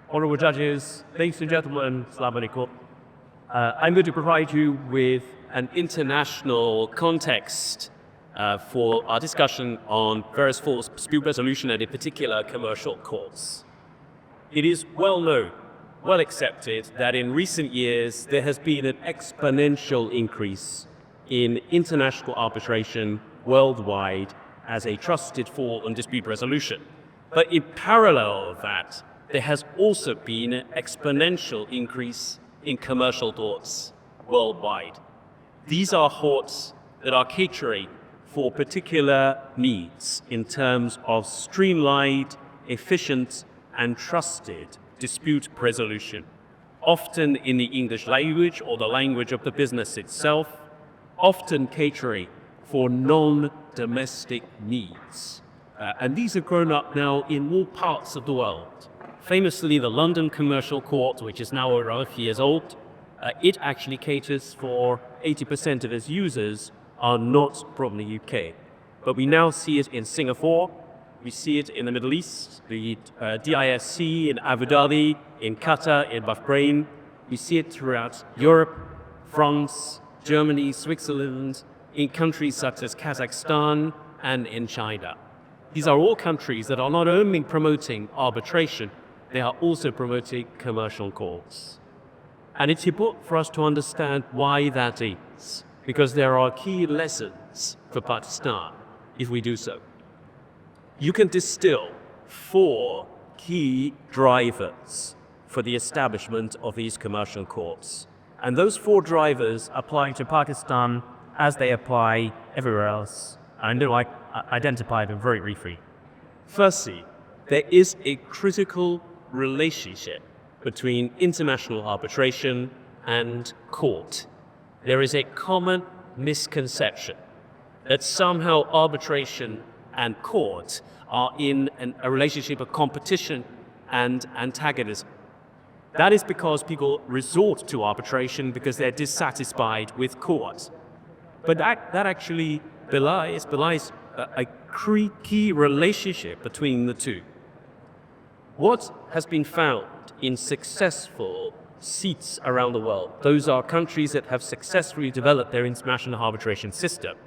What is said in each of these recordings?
Honorable judges, ladies and gentlemen, Assalamu alaikum. I'm going to provide you with an international context for our discussion on various forms of dispute resolution and in particular commercial courts. It is well known, well accepted that in recent years there has been an exponential increase in international arbitration worldwide as a trusted form on dispute resolution. But in parallel of that, there has also been an exponential increase in commercial courts worldwide. These are courts that are catering for particular needs in terms of streamlined, efficient, and trusted dispute resolution, often in the English language or the language of the business itself, often catering for non-domestic needs. And these have grown up now in all parts of the world. Famously, the London Commercial Court, which is now around 50 years old, it actually caters for 80% of its users are not from the UK. But we now see it in Singapore, we see it in the Middle East, the DISC in Abu Dhabi, in Qatar, in Bahrain. We see it throughout Europe, France, Germany, Switzerland, in countries such as Kazakhstan and in China. These are all countries that are not only promoting arbitration, they are also promoting commercial courts. And it's important for us to understand why that is, because there are key lessons for Pakistan if we do so. You can distill 4 key drivers for the establishment of these commercial courts. And those 4 drivers apply to Pakistan as they apply everywhere else. And I identify them very briefly. Firstly, there is a critical relationship between international arbitration and court. There is a common misconception that somehow arbitration and court are in a relationship of competition and antagonism. That is because people resort to arbitration because they're dissatisfied with court. But that actually belies a key relationship between the two. What has been found in successful seats around the world, those are countries that have successfully developed their international arbitration system,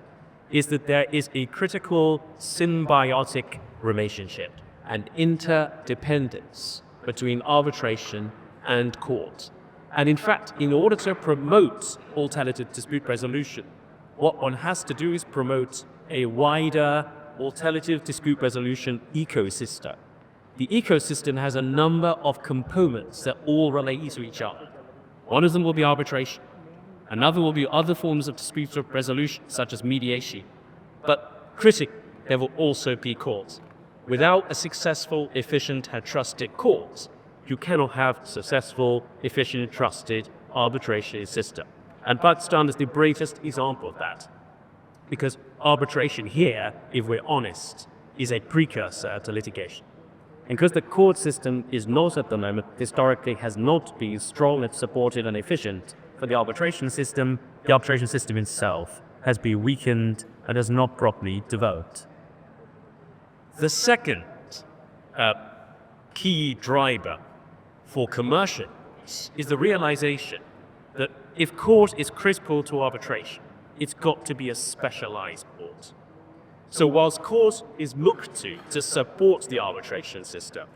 is that there is a critical symbiotic relationship and interdependence between arbitration and court. And in fact, in order to promote alternative dispute resolution, what one has to do is promote a wider alternative dispute resolution ecosystem. The ecosystem has a number of components that all relate to each other. One of them will be arbitration. Another will be other forms of dispute resolution, such as mediation. But critically, there will also be courts. Without a successful, efficient, and trusted court, you cannot have successful, efficient, and trusted arbitration system. And Pakistan is the greatest example of that. Because arbitration here, if we're honest, is a precursor to litigation. And because the court system is not at the moment, historically has not been strong and supported and efficient for the arbitration system itself has been weakened and has not properly developed. The second key driver for commercial is the realization that if court is critical to arbitration, it's got to be a specialized court. So whilst court is looked to support the arbitration system,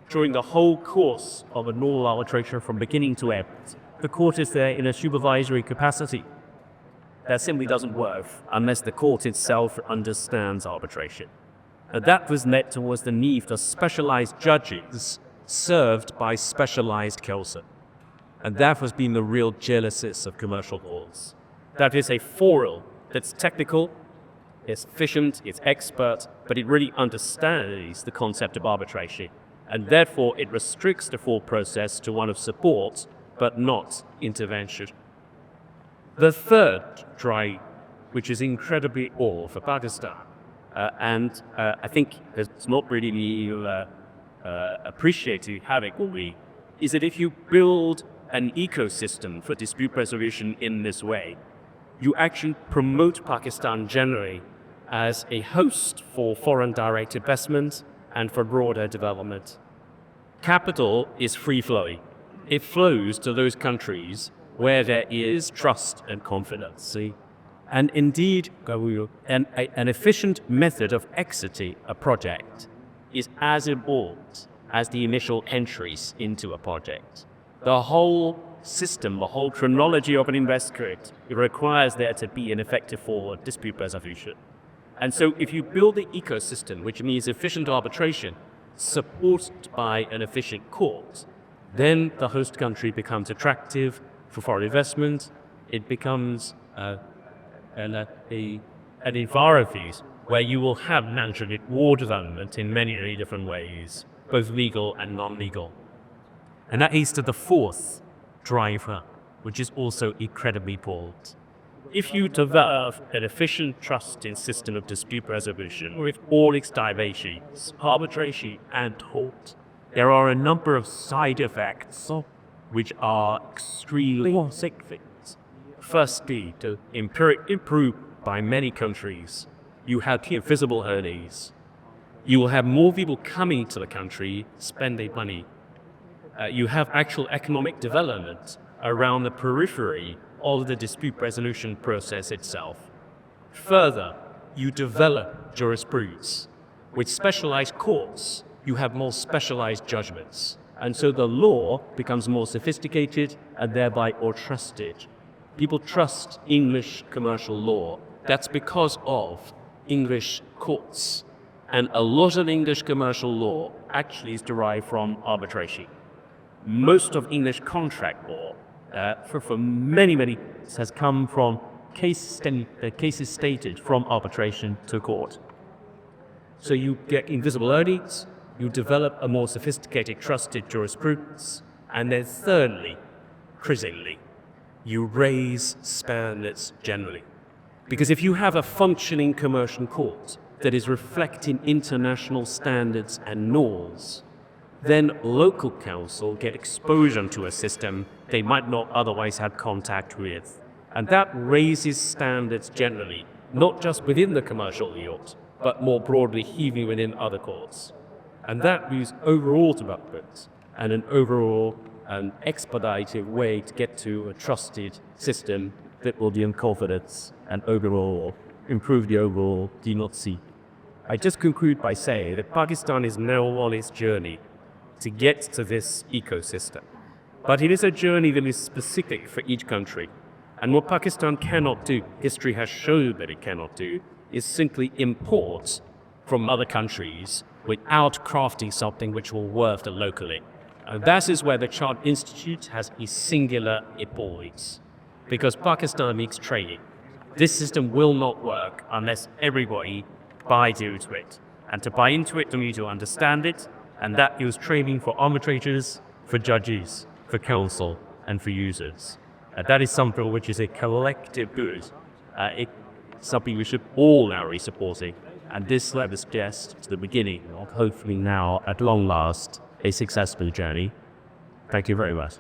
during the whole course of a normal arbitration from beginning to end, the court is there in a supervisory capacity. That simply doesn't work unless the court itself understands arbitration. And that was led towards the need for specialized judges served by specialized counsel. And that has been the real genesis of commercial laws. That is a forum that's technical, it's efficient, it's expert, but it really understands the concept of arbitration. And therefore, it restricts the full process to one of support, but not intervention. The third drive, which is incredibly old for Pakistan, and I think it's not really appreciated having, is that if you build an ecosystem for dispute resolution in this way, you actually promote Pakistan generally as a host for foreign direct investment and for broader development. Capital is free-flowing. It flows to those countries where there is trust and confidence. See? And indeed, an efficient method of exiting a project is as important as the initial entries into a project. The whole system, the whole chronology of an investment, it requires there to be an effective forward dispute resolution. And so if you build the ecosystem, which means efficient arbitration, supported by an efficient court, then the host country becomes attractive for foreign investment. It becomes an environment where you will have naturally war development in many, many different ways, both legal and non-legal. And that leads to the fourth driver, which is also incredibly important. If you develop an efficient trusting system of dispute resolution with all its dimensions, arbitration and tort, there are a number of side effects which are extremely significant. Firstly, to improve by many countries, you have invisible earnings. You will have more people coming to the country spending money. You have actual economic development around the periphery of the dispute resolution process itself. Further, you develop jurisprudence. With specialized courts, you have more specialized judgments. And so the law becomes more sophisticated and thereby more trusted. People trust English commercial law. That's because of English courts. And a lot of English commercial law actually is derived from arbitration. Most of English contract law, for many years, has come from cases stated from arbitration to court. So you get invisible earnings, you develop a more sophisticated, trusted jurisprudence, and then thirdly, critically, you raise standards generally. Because if you have a functioning commercial court that is reflecting international standards and norms, then local counsel get exposure to a system they might not otherwise have contact with. And that raises standards generally, not just within the commercial field, but more broadly even within other courts. And that means overall development and an overall and expedited way to get to a trusted system that will gain confidence and overall improve the overall democracy. I just conclude by saying that Pakistan is now on its journey to get to this ecosystem. But it is a journey that is specific for each country. And what Pakistan cannot do, history has shown that it cannot do, is simply import from other countries without crafting something which will work locally. And that is where the Ciarb Institute has a singular importance. Because Pakistan needs training. This system will not work unless everybody buys into it. And to buy into it, you need to understand it, and that is training for arbitrators, for judges, for counsel, and for users. That is something which is a collective good. It's something we should all now be supporting. And this let us suggest to the beginning of hopefully now, at long last, a successful journey. Thank you very much.